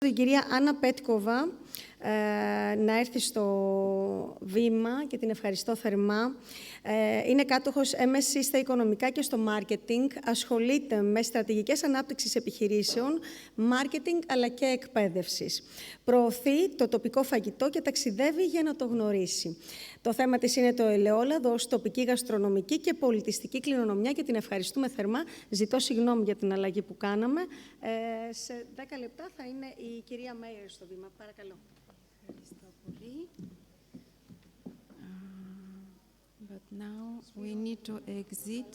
Η κυρία Άννα Πέτκοβα να έρθει στο βήμα και την ευχαριστώ θερμά. Είναι κάτοχος MSc στα Οικονοµικά και στο Μάρκετινγκ. Ασχολείται με στρατηγικές ανάπτυξης επιχειρήσεων, μάρκετινγκ αλλά και εκπαίδευσης. Προωθεί το τοπικό φαγητό και ταξιδεύει για να το γνωρίσει. Το θέμα της είναι το ελαιόλαδο ως τοπική γαστρονοµική και πολιτιστική κληρονοµιά και την ευχαριστούμε θερμά. Ζητώ συγγνώμη για την αλλαγή που κάναμε. Σε 10 λεπτά θα είναι η κυρία Μέιερ στο βήμα. Παρακαλώ. Ευχαριστώ πολύ. But now we need to exit.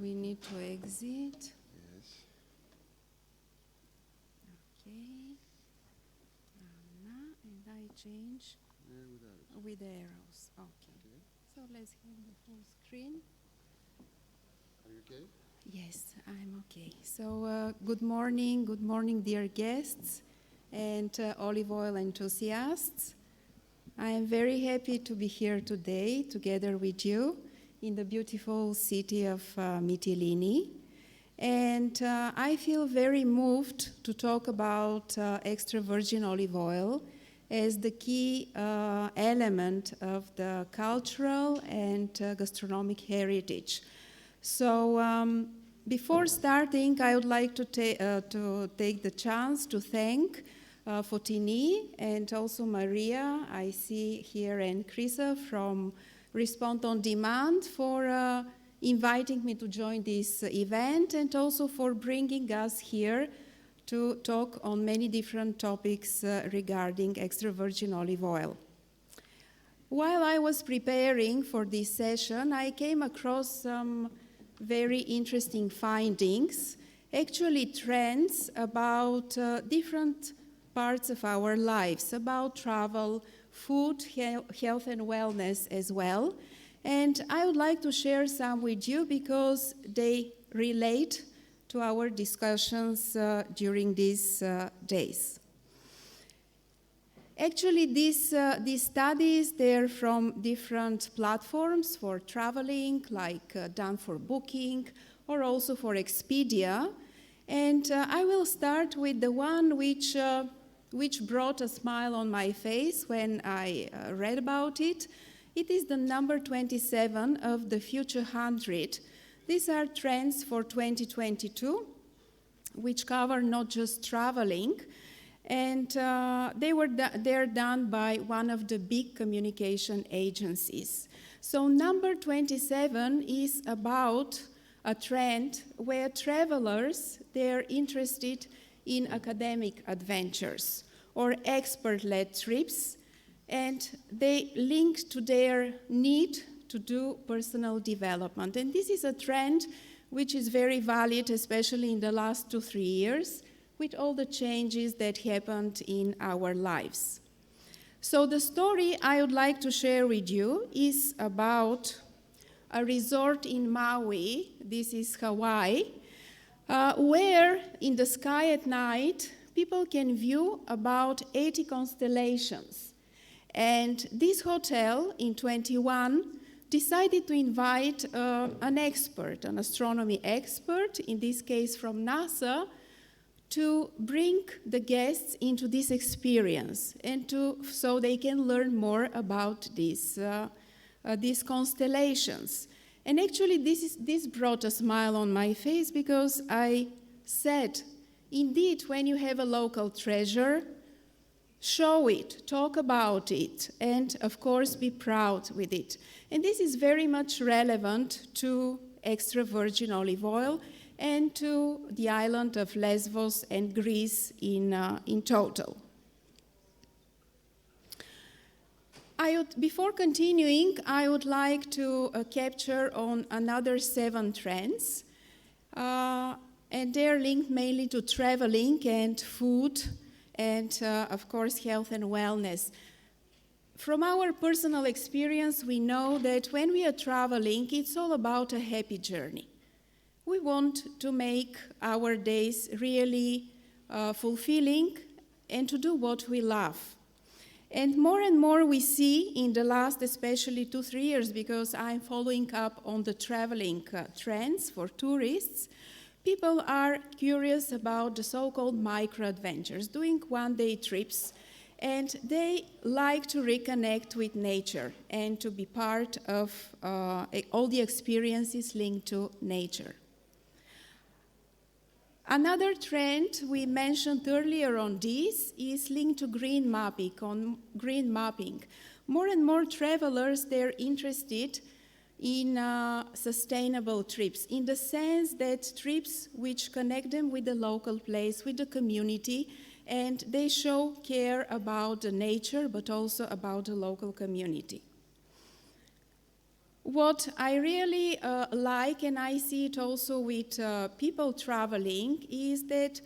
We need to exit. Yes. Okay. Anna, and I change with arrows. Okay. So let's have the full screen. Are you okay? Yes, I'm okay. So good morning, dear guests and olive oil enthusiasts. I am very happy to be here today together with you in the beautiful city of Mytilene. And I feel very moved to talk about extra virgin olive oil as the key element of the cultural and gastronomic heritage. So before starting, I would like to take the chance to thank Fotini and also Maria, I see here, and Krisa from Respond on Demand for inviting me to join this event and also for bringing us here to talk on many different topics regarding extra virgin olive oil. While I was preparing for this session, I came across some very interesting findings, actually trends about different parts of our lives, about travel, food, health and wellness as well. And I would like to share some with you because they relate to our discussions during these days. Actually, these studies, they're from different platforms for traveling, like Done for Booking, or also for Expedia. And I will start with the one which brought a smile on my face when I read about it. It is the number 27 of the Future 100. These are trends for 2022, which cover not just traveling, and they're done by one of the big communication agencies. So number 27 is about a trend where travelers, they're interested in academic adventures or expert-led trips, and they link to their need to do personal development. And this is a trend which is very valid, especially in the last 2-3 years, with all the changes that happened in our lives. So the story I would like to share with you is about a resort in Maui, this is Hawaii, where in the sky at night, people can view about 80 constellations. And this hotel in 21 decided to invite an expert, an astronomy expert, in this case from NASA, to bring the guests into this experience and so they can learn more about these constellations. And actually, this brought a smile on my face because I said, indeed, when you have a local treasure, show it, talk about it, and of course, be proud with it. And this is very much relevant to extra virgin olive oil and to the island of Lesbos and Greece in total. Before continuing, I would like to capture on another 7 trends, and they're linked mainly to traveling and food and, of course, health and wellness. From our personal experience, we know that when we are traveling, it's all about a happy journey. We want to make our days really fulfilling and to do what we love. And more we see in the last, especially 2-3 years, because I'm following up on the traveling trends for tourists, People are curious about the so-called micro-adventures, doing one-day trips, and they like to reconnect with nature and to be part of all the experiences linked to nature. Another trend we mentioned earlier on this is linked to green mapping. More and more travelers, they're interested in sustainable trips, in the sense that trips which connect them with the local place, with the community, and they show care about the nature, but also about the local community. What I really like, and I see it also with people traveling, is that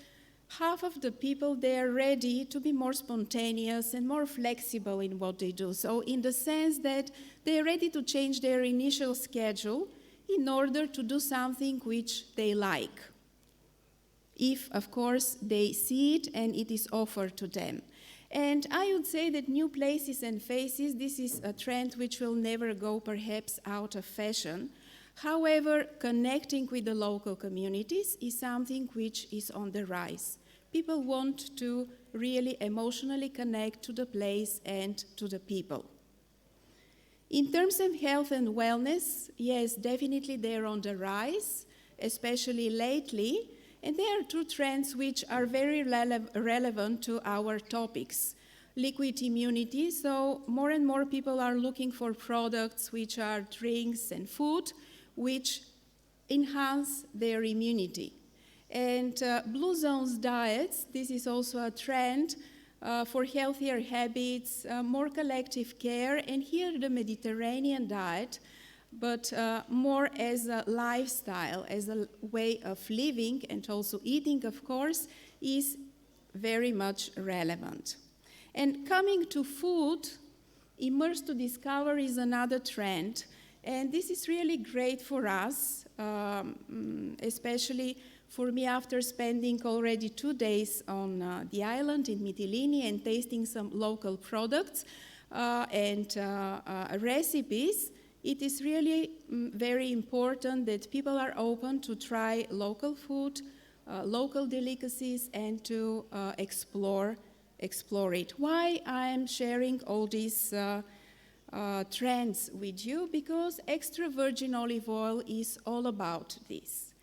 half of the people, they're ready to be more spontaneous and more flexible in what they do. So in the sense that they're ready to change their initial schedule in order to do something which they like, if, of course, they see it and it is offered to them. And I would say that new places and faces, this is a trend which will never go perhaps out of fashion. However, connecting with the local communities is something which is on the rise. People want to really emotionally connect to the place and to the people. In terms of health and wellness, yes, definitely they're on the rise, especially lately. And there are two trends which are very relevant to our topics. Liquid immunity, so more and more people are looking for products which are drinks and food which enhance their immunity. And Blue Zones diets, this is also a trend for healthier habits, more collective care, and here the Mediterranean diet, but more as a lifestyle, as a way of living and also eating, of course, is very much relevant. And coming to food, immerse to discover is another trend, and this is really great for us, especially for me after spending already 2 days on the island in Mytilene and tasting some local products and recipes. It is really very important that people are open to try local food, local delicacies, and to explore it. Why I'm sharing all these trends with you? Because extra virgin olive oil is all about this.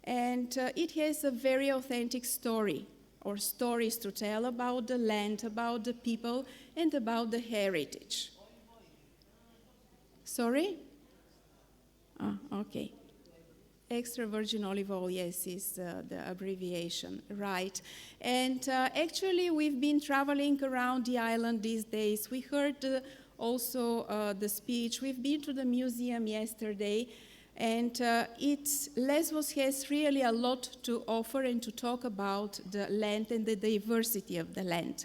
And it has a very authentic story, or stories to tell about the land, about the people, and about the heritage. Sorry? Okay. Extra virgin olive oil, yes, is the abbreviation, right. And actually, we've been traveling around the island these days. We heard also the speech. We've been to the museum yesterday, and Lesbos has really a lot to offer and to talk about the land and the diversity of the land.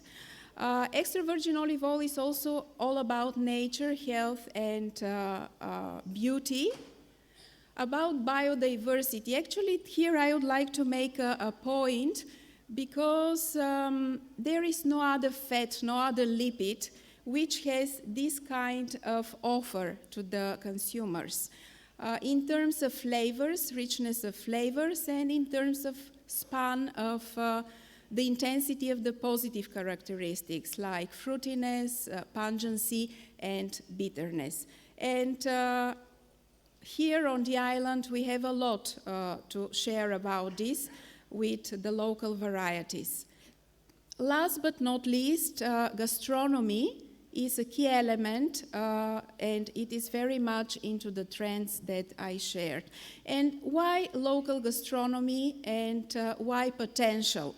Extra virgin olive oil is also all about nature, health, and beauty. About biodiversity, actually here I would like to make a point, because there is no other fat, no other lipid which has this kind of offer to the consumers. In terms of flavors, richness of flavors, and in terms of span of the intensity of the positive characteristics like fruitiness, pungency, and bitterness. And here on the island, we have a lot to share about this with the local varieties. Last but not least, gastronomy is a key element, and it is very much into the trends that I shared. And why local gastronomy, and why potential?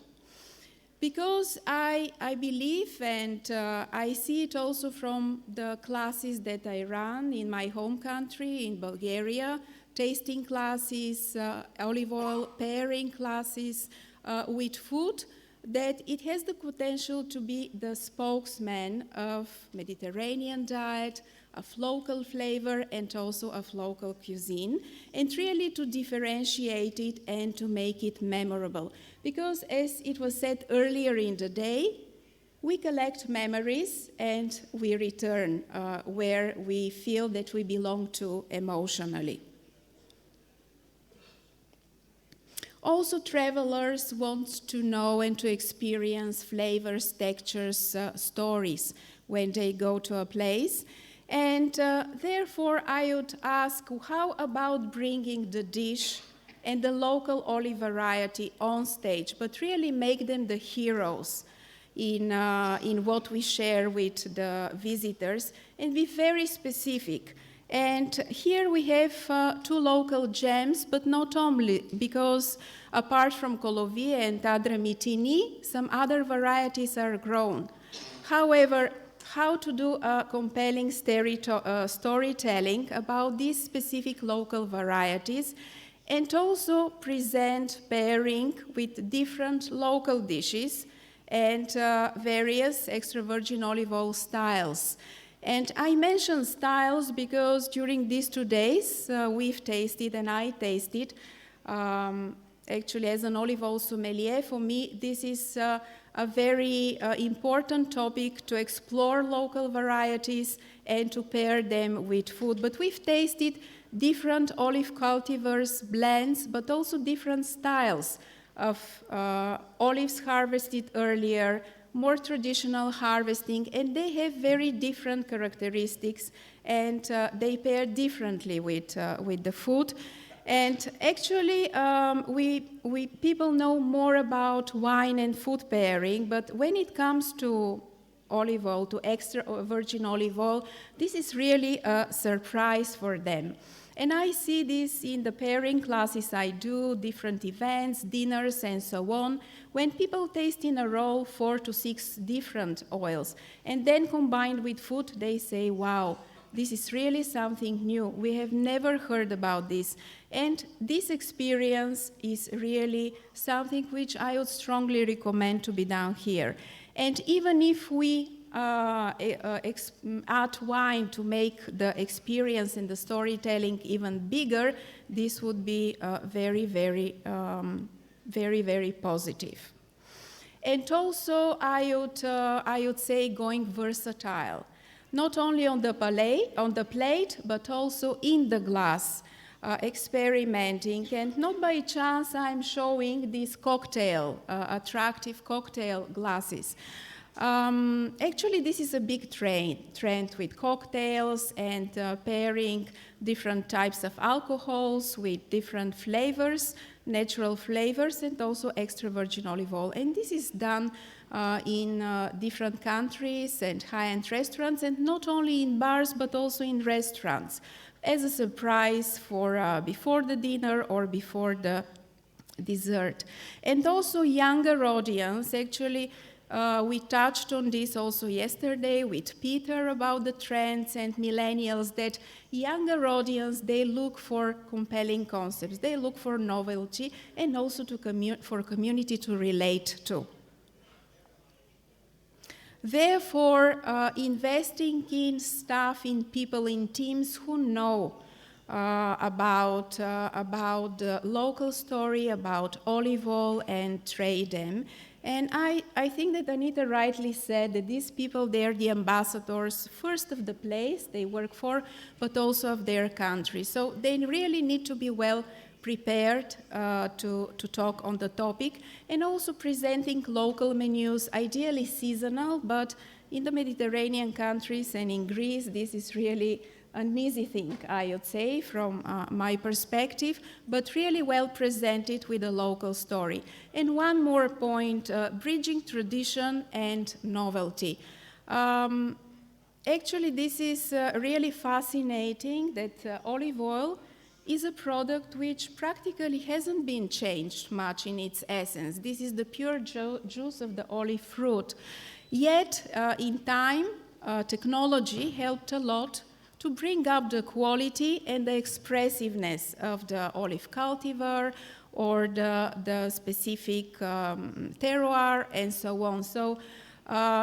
Because I believe, and I see it also from the classes that I run in my home country, in Bulgaria, tasting classes, olive oil pairing classes with food, that it has the potential to be the spokesman of Mediterranean diet, of local flavor, and also of local cuisine, and really to differentiate it and to make it memorable. Because as it was said earlier in the day, we collect memories and we return where we feel that we belong to emotionally. Also, travelers want to know and to experience flavors, textures, stories when they go to a place. And therefore, I would ask, how about bringing the dish and the local olive variety on stage, but really make them the heroes in what we share with the visitors, and be very specific. And here we have 2 local gems, but not only, because apart from Colovie and Adramitini, some other varieties are grown. However, how to do a compelling storytelling about these specific local varieties, and also present pairing with different local dishes and various extra virgin olive oil styles. And I mention styles because during these 2 days, we've tasted and I tasted, actually as an olive oil sommelier, for me, this is a very important topic to explore local varieties and to pair them with food. But we've tasted different olive cultivars, blends, but also different styles of olives harvested earlier, more traditional harvesting, and they have very different characteristics, and they pair differently with the food. And actually, people know more about wine and food pairing, but when it comes to olive oil, to extra virgin olive oil, this is really a surprise for them. And I see this in the pairing classes I do, different events, dinners, and so on, when people taste in a row 4 to 6 different oils, and then combined with food, they say, wow, this is really something new. We have never heard about this. And this experience is really something which I would strongly recommend to be done here. And even if we add wine to make the experience and the storytelling even bigger, this would be very, very positive. And also, I would say going versatile, not only on the plate, but also in the glass, experimenting. And not by chance, I'm showing these attractive cocktail glasses. Actually, this is a big trend with cocktails and pairing different types of alcohols with different flavors, natural flavors, and also extra virgin olive oil. And this is done in different countries and high-end restaurants, and not only in bars, but also in restaurants, as a surprise for before the dinner or before the dessert. And also younger audience, actually, we touched on this also yesterday with Peter about the trends and millennials, that younger audience, they look for compelling concepts, they look for novelty, and also for community to relate to. Therefore, investing in staff, in people, in teams who know about the local story, about olive oil, and trade them. And I think that Anita rightly said that these people, they're the ambassadors, first of the place they work for, but also of their country. So they really need to be well prepared to talk on the topic, and also presenting local menus, ideally seasonal, but in the Mediterranean countries and in Greece, this is really an easy thing, I would say, from my perspective, but really well presented with a local story. And one more point, bridging tradition and novelty. Actually, this is really fascinating that olive oil is a product which practically hasn't been changed much in its essence. This is the pure juice of the olive fruit. Yet, in time, technology helped a lot to bring up the quality and the expressiveness of the olive cultivar or the specific terroir and so on. So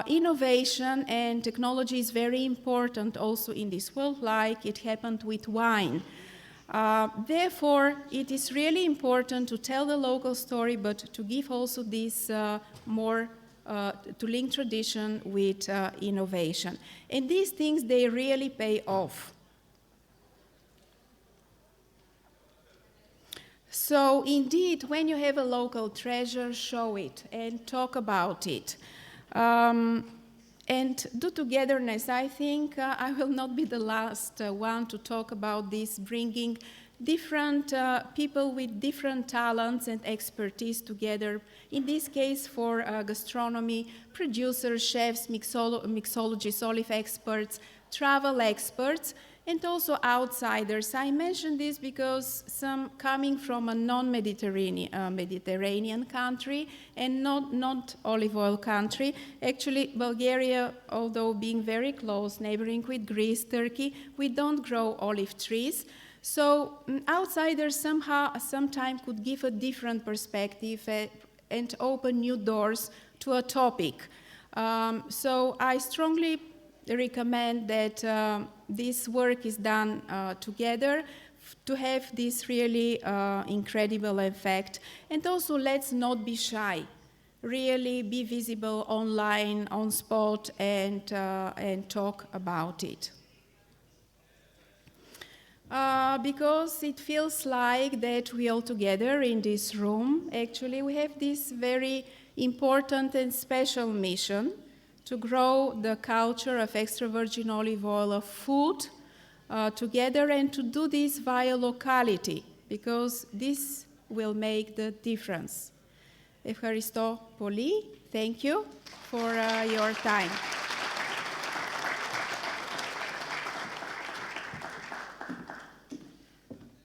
innovation and technology is very important also in this world, like it happened with wine. Therefore, it is really important to tell the local story, but to give also this more to link tradition with innovation. And these things, they really pay off. So indeed, when you have a local treasure, show it and talk about it. And do togetherness. I think I will not be the last one to talk about this, bringing different people with different talents and expertise together. In this case, for gastronomy, producers, chefs, mixologists, olive experts, travel experts, and also outsiders. I mention this because some coming from a non-Mediterranean country and not olive oil country. Actually, Bulgaria, although being very close, neighboring with Greece, Turkey, we don't grow olive trees. So outsiders sometimes could give a different perspective and open new doors to a topic. So I strongly recommend that this work is done together to have this really incredible effect. And also, let's not be shy. Really be visible online, on spot, and talk about it. Because it feels like that we all together in this room, actually, we have this very important and special mission to grow the culture of extra virgin olive oil of food together, and to do this via locality, because this will make the difference. Ευχαριστώ πολύ. Thank you for your time.